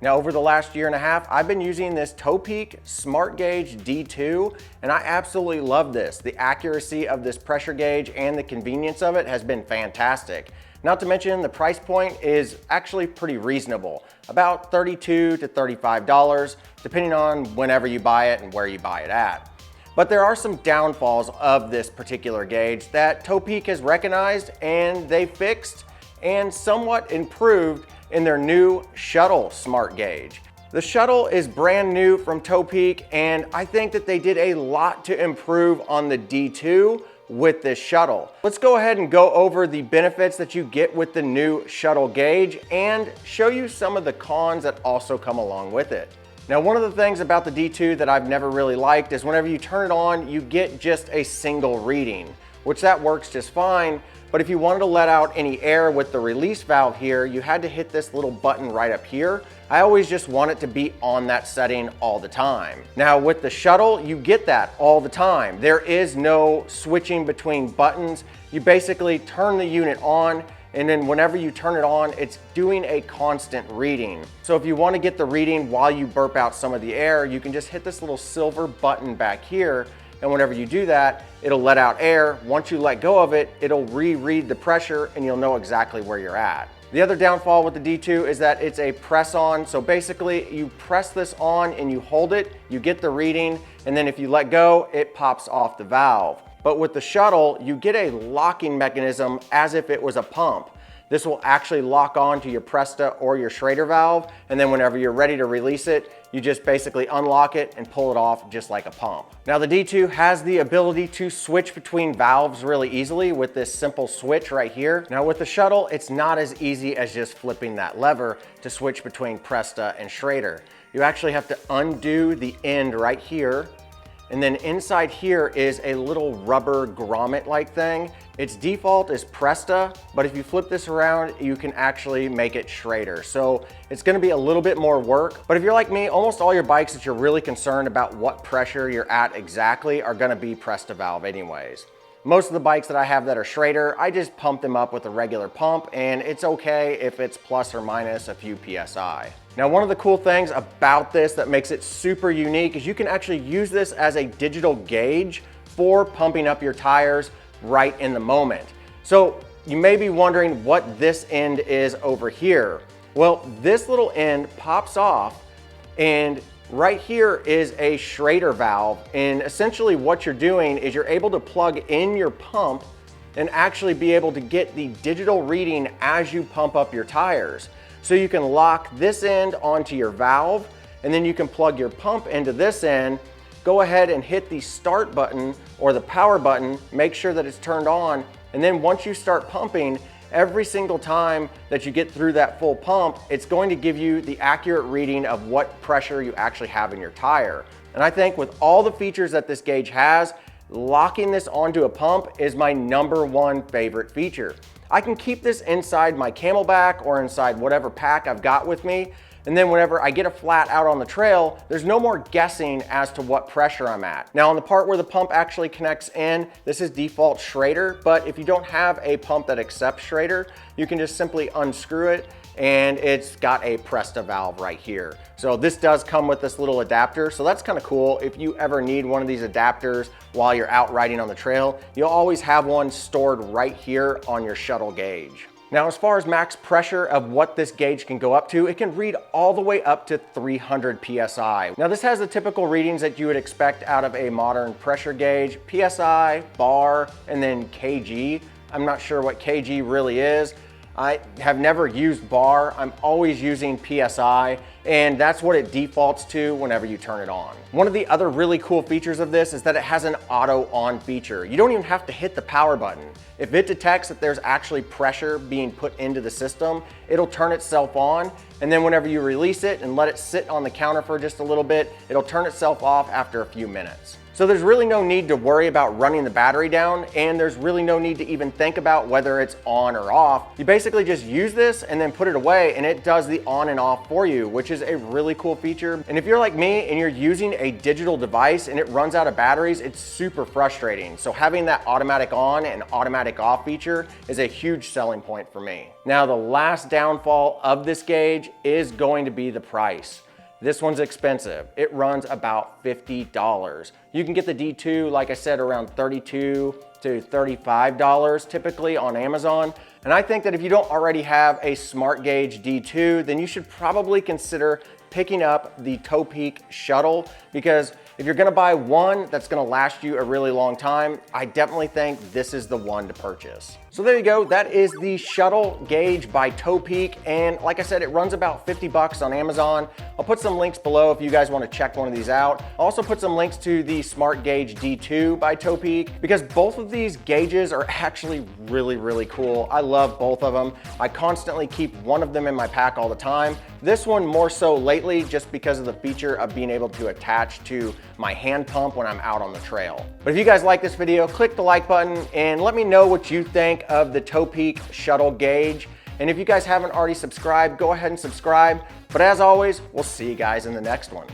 Now, over the last year and a half, I've been using this Topeak Smartgauge D2, and I absolutely love this. The accuracy of this pressure gauge and the convenience of it has been fantastic. Not to mention, the price point is actually pretty reasonable, about $32 to $35, depending on whenever you buy it and where you buy it at. But there are some downfalls of this particular gauge that Topeak has recognized and they fixed and somewhat improved in their new Shuttle Smart Gauge. The Shuttle is brand new from Topeak, and I think that they did a lot to improve on the D2 with this Shuttle. Let's go ahead and go over the benefits that you get with the new Shuttle gauge and show you some of the cons that also come along with it. Now, one of the things about the D2 that I've never really liked is whenever you turn it on, you get just a single reading, which that works just fine. But if you wanted to let out any air with the release valve here, you had to hit this little button right up here. I always just want it to be on that setting all the time. Now with the Shuttle, you get that all the time. There is no switching between buttons. You basically turn the unit on, and then whenever you turn it on, it's doing a constant reading. So if you want to get the reading while you burp out some of the air, you can just hit this little silver button back here, and whenever you do that, it'll let out air. Once you let go of it, it'll reread the pressure and you'll know exactly where you're at. The other downfall with the D2 is that it's a press on. So basically you press this on and you hold it, you get the reading, and then if you let go, it pops off the valve. But with the Shuttle, you get a locking mechanism as if it was a pump. This will actually lock on to your Presta or your Schrader valve, and then whenever you're ready to release it, you just basically unlock it and pull it off just like a pump. Now the D2 has the ability to switch between valves really easily with this simple switch right here. Now with the Shuttle, it's not as easy as just flipping that lever to switch between Presta and Schrader. You actually have to undo the end right here, and then inside here is a little rubber grommet-like thing. Its default is Presta, but if you flip this around, you can actually make it Schrader. So it's gonna be a little bit more work, but if you're like me, almost all your bikes that you're really concerned about what pressure you're at exactly are gonna be Presta valve anyways. Most of the bikes that I have that are Schrader, I just pump them up with a regular pump, and it's okay if it's plus or minus a few PSI. Now, one of the cool things about this that makes it super unique is you can actually use this as a digital gauge for pumping up your tires right in the moment. So you may be wondering what this end is over here. Well, this little end pops off, and right here is a Schrader valve, and essentially what you're doing is you're able to plug in your pump and actually be able to get the digital reading as you pump up your tires. So you can lock this end onto your valve, and then you can plug your pump into this end, go ahead and hit the start button or the power button, make sure that it's turned on, and then once you start pumping, every single time that you get through that full pump, it's going to give you the accurate reading of what pressure you actually have in your tire. And I think with all the features that this gauge has, locking this onto a pump is my #1 favorite feature. I can keep this inside my Camelback or inside whatever pack I've got with me, and then whenever I get a flat out on the trail, there's no more guessing as to what pressure I'm at. Now on the part where the pump actually connects in, this is default Schrader, but if you don't have a pump that accepts Schrader, you can just simply unscrew it, and it's got a Presta valve right here. So this does come with this little adapter, so that's kind of cool. If you ever need one of these adapters while you're out riding on the trail, you'll always have one stored right here on your Shuttle gauge. Now, as far as max pressure of what this gauge can go up to, it can read all the way up to 300 PSI. Now, this has the typical readings that you would expect out of a modern pressure gauge: PSI, bar, and then kg. I'm not sure what kg really is. I have never used bar. I'm always using PSI, and that's what it defaults to whenever you turn it on. One of the other really cool features of this is that it has an auto on feature. You don't even have to hit the power button. If it detects that there's actually pressure being put into the system, it'll turn itself on, and then whenever you release it and let it sit on the counter for just a little bit, it'll turn itself off after a few minutes. So there's really no need to worry about running the battery down, and there's really no need to even think about whether it's on or off. You basically just use this and then put it away, and it does the on and off for you, which is a really cool feature. And if you're like me and you're using a digital device and it runs out of batteries, it's super frustrating. So having that automatic on and automatic off feature is a huge selling point for me. Now, the last downfall of this gauge is going to be the price. This one's expensive. It runs about $50. You can get the D2, like I said, around $32 to $35 typically on Amazon. And I think that if you don't already have a SmartGage D2, then you should probably consider picking up the Topeak Shuttle, because if you're gonna buy one that's gonna last you a really long time, I definitely think this is the one to purchase. So there you go, that is the Shuttle Gauge by Topeak, and like I said, it runs about 50 bucks on Amazon. I'll put some links below if you guys wanna check one of these out. I'll also put some links to the SmartGage D2 by Topeak, because both of these gauges are actually really cool. I love both of them. I constantly keep one of them in my pack all the time. This one more so lately, just because of the feature of being able to attach to my hand pump when I'm out on the trail. But if you guys like this video, click the like button and let me know what you think of the Topeak Shuttle Gauge. And if you guys haven't already subscribed, go ahead and subscribe. But as always, we'll see you guys in the next one.